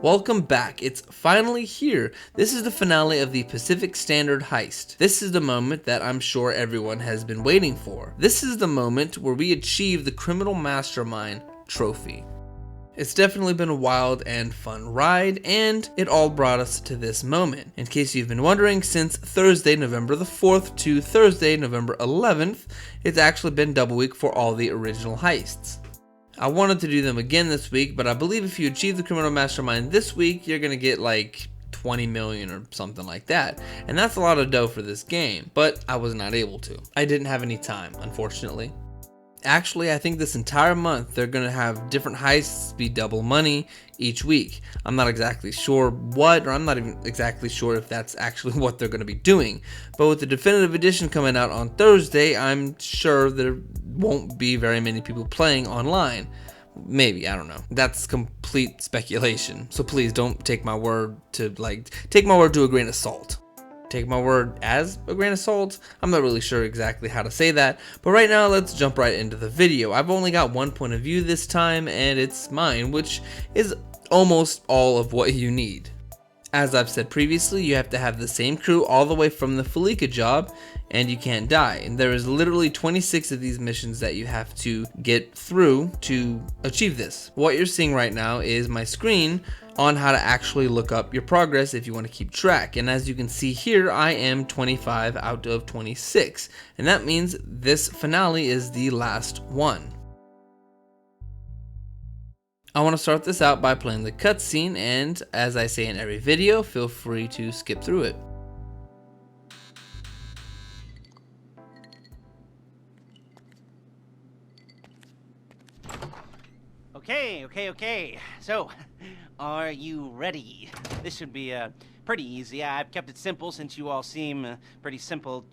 Welcome back. It's finally here. This is the finale of the Pacific Standard heist. This is the moment that I'm sure everyone has been waiting for. This is the moment where we achieve the Criminal Mastermind trophy. It's definitely been a wild and fun ride, and it all brought us to this moment. In case you've been wondering, since Thursday, November the 4th to Thursday, November 11th, it's actually been double week for all the original heists. I wanted to do them again this week, but I believe if you achieve the Criminal Mastermind this week, you're gonna get like 20 million or something like that. And that's a lot of dough for this game, but I was not able to. I didn't have any time, unfortunately. Actually, I think this entire month they're gonna have different heists be double money each week. I'm not exactly sure what, or I'm not even exactly sure if that's actually what they're gonna be doing. But with the definitive edition coming out on Thursday, I'm sure there won't be very many people playing online. Maybe, I don't know. That's complete speculation. So please don't take my word to a grain of salt. Take my word as a grain of salt. I'm not really sure exactly how to say that, but right now let's jump right into the video. I've only got one point of view this time, and it's mine, which is almost all of what you need. As I've said previously, you have to have the same crew all the way from the Felica job, and you can't die. And there is literally 26 of these missions that you have to get through to achieve this. What you're seeing right now is my screen on how to actually look up your progress if you want to keep track. And as you can see here, I am 25 out of 26. And that means this finale is the last one. I want to start this out by playing the cutscene, and as I say in every video, feel free to skip through it. Okay. So, are you ready? This should be pretty easy. I've kept it simple since you all seem pretty simple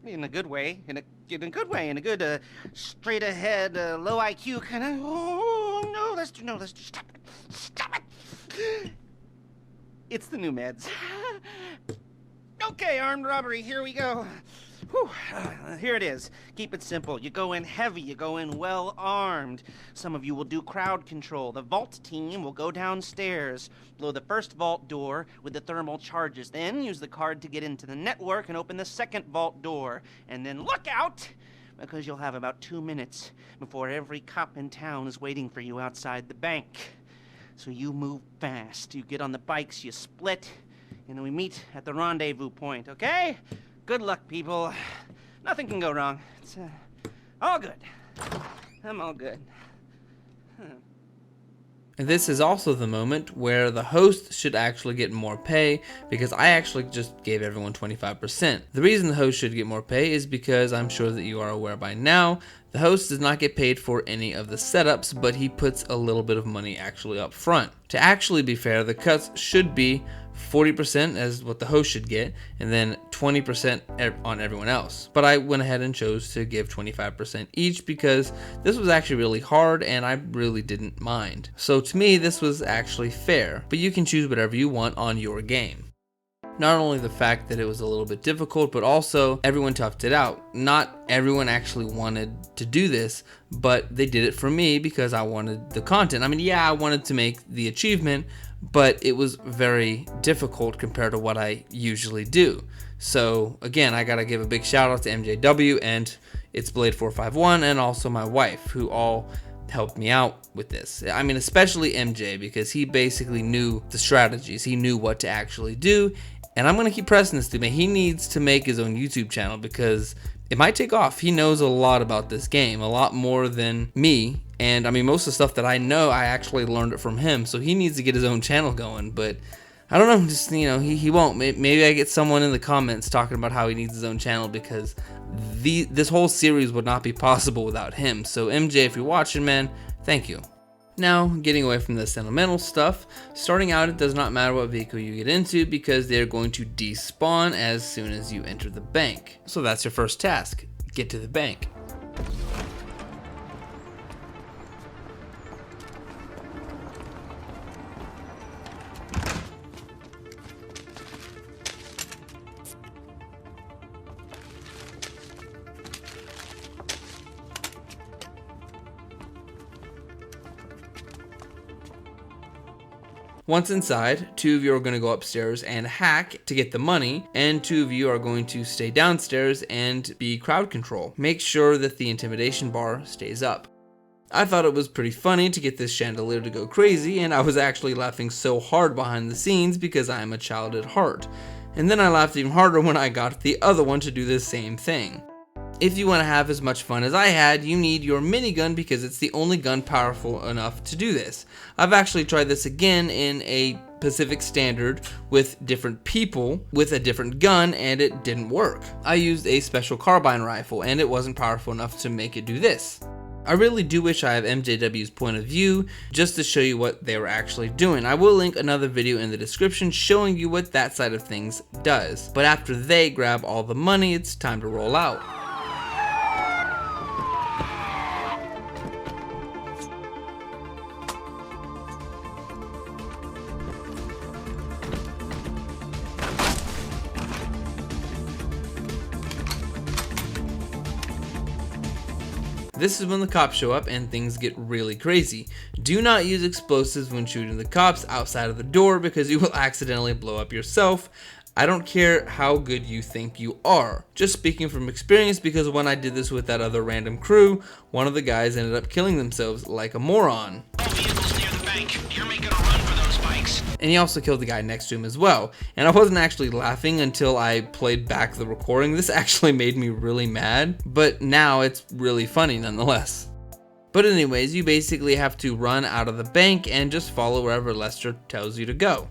in a good way. In a good straight ahead, low IQ kind of. Oh no, let's do. Stop it. It's the new meds. Okay, armed robbery. Here we go. Whew. Here it is. Keep it simple. You go in heavy, you go in well armed. Some of you will do crowd control. The vault team will go downstairs, blow the first vault door with the thermal charges, then use the card to get into the network and open the second vault door. And then look out, because you'll have about 2 minutes before every cop in town is waiting for you outside the bank. So you move fast. You get on the bikes, you split, and then we meet at the rendezvous point, okay? Good luck, people. Nothing can go wrong. It's all good. I'm all good. And this is also the moment where the host should actually get more pay, because I actually just gave everyone 25%. The reason the host should get more pay is because I'm sure that you are aware by now, the host does not get paid for any of the setups, but he puts a little bit of money actually up front. To actually be fair, the cuts should be 40% as what the host should get, and then 20% on everyone else. But I went ahead and chose to give 25% each because this was actually really hard and I really didn't mind. So to me, this was actually fair, but you can choose whatever you want on your game. Not only the fact that it was a little bit difficult, but also everyone toughed it out. Not everyone actually wanted to do this, but they did it for me because I wanted the content. I mean, yeah, I wanted to make the achievement, but it was very difficult compared to what I usually do. So again, I gotta give a big shout out to MJW and It's Blade 451 and also my wife, who all helped me out with this. I mean, especially MJ, because he basically knew the strategies. He knew what to actually do. And I'm going to keep pressing this to me. He needs to make his own YouTube channel because it might take off. He knows a lot about this game, a lot more than me. And I mean, most of the stuff that I know, I actually learned it from him. So he needs to get his own channel going. But I don't know, just, you know, he won't. Maybe I get someone in the comments talking about how he needs his own channel because this whole series would not be possible without him. So MJ, if you're watching, man, thank you. Now, getting away from the sentimental stuff, starting out, it does not matter what vehicle you get into because they're going to despawn as soon as you enter the bank. So that's your first task, get to the bank. Once inside, 2 of you are going to go upstairs and hack to get the money, and 2 of you are going to stay downstairs and be crowd control. Make sure that the intimidation bar stays up. I thought it was pretty funny to get this chandelier to go crazy, and I was actually laughing so hard behind the scenes because I am a child at heart. And then I laughed even harder when I got the other one to do the same thing. If you want to have as much fun as I had, you need your minigun because it's the only gun powerful enough to do this. I've actually tried this again in a Pacific Standard with different people with a different gun, and it didn't work. I used a special carbine rifle and it wasn't powerful enough to make it do this. I really do wish I have MJW's point of view just to show you what they were actually doing. I will link another video in the description showing you what that side of things does. But after they grab all the money, it's time to roll out. This is when the cops show up and things get really crazy. Do not use explosives when shooting the cops outside of the door because you will accidentally blow up yourself. I don't care how good you think you are. Just speaking from experience, because when I did this with that other random crew, one of the guys ended up killing themselves like a moron. Vehicles near the bank. You're making a run for those bikes. And he also killed the guy next to him as well. And I wasn't actually laughing until I played back the recording. This actually made me really mad, but now it's really funny nonetheless. But anyways, you basically have to run out of the bank and just follow wherever Lester tells you to go.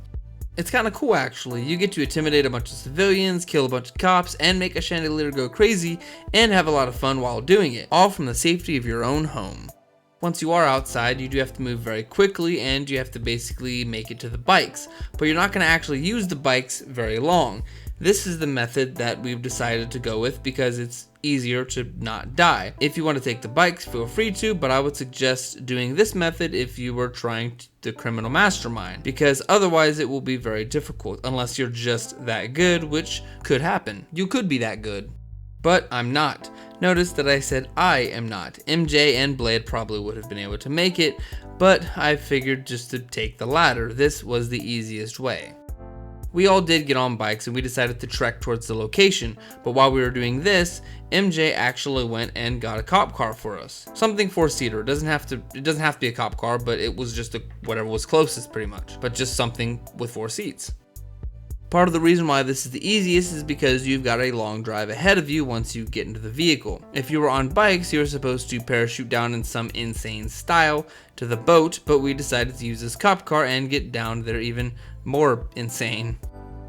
It's kind of cool actually. You get to intimidate a bunch of civilians, kill a bunch of cops, and make a chandelier go crazy, and have a lot of fun while doing it, all from the safety of your own home. Once you are outside, you do have to move very quickly and you have to basically make it to the bikes, but you're not going to actually use the bikes very long. This is the method that we've decided to go with because it's easier to not die. If you want to take the bikes, feel free to, but I would suggest doing this method if you were trying the criminal mastermind, because otherwise it will be very difficult unless you're just that good, which could happen. You could be that good, but I'm not. Notice that I said I am not. MJ and Blade probably would have been able to make it, but I figured just to take the latter. This was the easiest way. We all did get on bikes and we decided to trek towards the location, but while we were doing this, MJ actually went and got a cop car for us. Something 4-seater. It doesn't have to be a cop car, but it was just whatever was closest pretty much, but just something with 4 seats. Part of the reason why this is the easiest is because you've got a long drive ahead of you once you get into the vehicle. If you were on bikes, you were supposed to parachute down in some insane style to the boat, but we decided to use this cop car and get down there even more insane.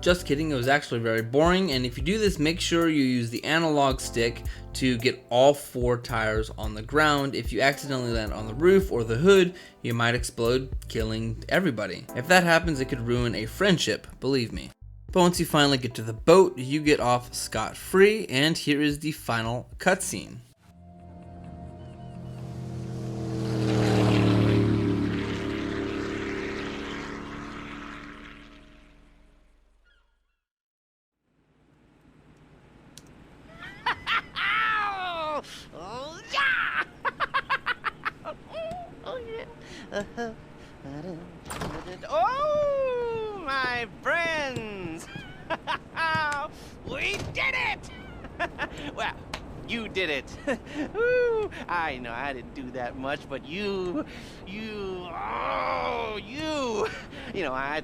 Just kidding, it was actually very boring, and if you do this, make sure you use the analog stick to get all 4 tires on the ground. If you accidentally land on the roof or the hood, you might explode, killing everybody. If that happens, it could ruin a friendship, believe me. But once you finally get to the boat, you get off scot-free, and here is the final cutscene. Oh, yeah! Oh, yeah. Oh, my friends! We did it! Well, you did it. Ooh, I know I didn't do that much, but you, I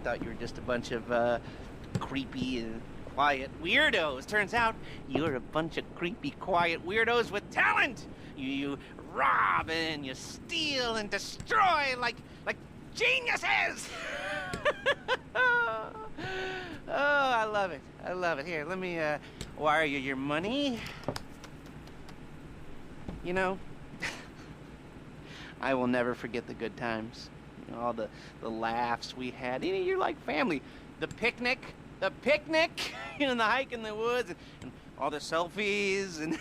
thought you were just a bunch of creepy and quiet weirdos. Turns out you're a bunch of creepy, quiet weirdos with talent. You rob and you steal and destroy like geniuses. Oh, I love it. I love it. Here, let me wire you your money. You know, I will never forget the good times. You know, all the laughs we had. You know, you're like family. The picnic, you know, the hike in the woods, and all the selfies, and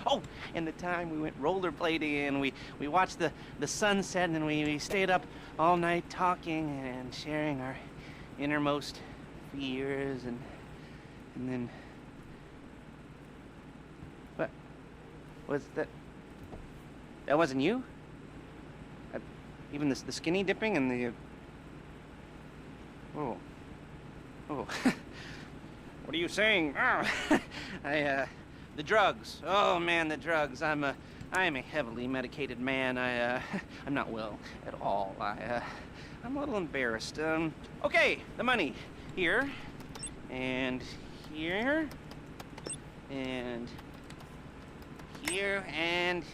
oh, and the time we went rollerblading, and we watched the sunset, and we stayed up all night talking and sharing our innermost fears, and then what was that? That wasn't you? Even the skinny dipping and the Oh. Oh. What are you saying? Oh. The drugs. Oh man, the drugs. I am a heavily medicated man. I'm not well at all. I'm a little embarrassed. Okay, the money. Here. And here. And here. And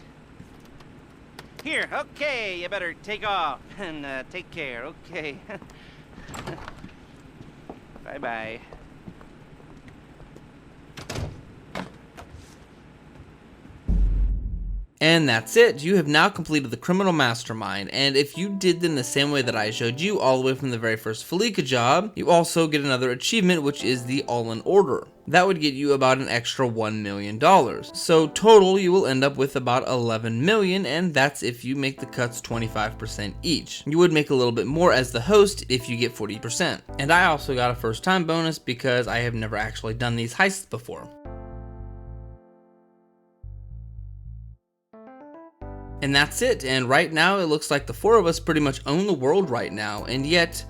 here. Okay, you better take off and take care. Okay. Bye-bye. And that's it. You have now completed the criminal mastermind, and if you did them the same way that I showed you, all the way from the very first Felica job, you also get another achievement, which is the all-in order. That would get you about an extra $1 million. So total, you will end up with about 11 million, and that's if you make the cuts 25% each. You would make a little bit more as the host if you get 40%. And I also got a first time bonus because I have never actually done these heists before. And that's it, and right now it looks like the four of us pretty much own the world right now, and yet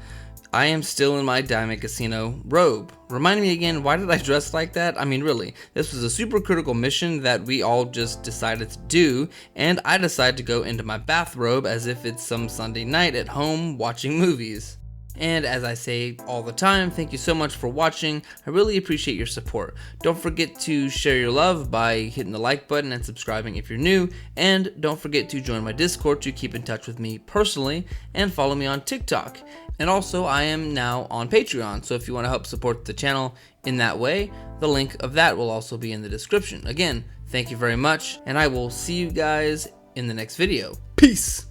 I am still in my Diamond Casino robe. Remind me again, why did I dress like that? I mean, really, this was a super critical mission that we all just decided to do, and I decided to go into my bathrobe as if it's some Sunday night at home watching movies. And as I say all the time, thank you so much for watching. I really appreciate your support. Don't forget to share your love by hitting the like button and subscribing if you're new. And don't forget to join my Discord to keep in touch with me personally and follow me on TikTok. And also, I am now on Patreon, so if you want to help support the channel in that way, the link of that will also be in the description. Again, thank you very much, and I will see you guys in the next video. Peace!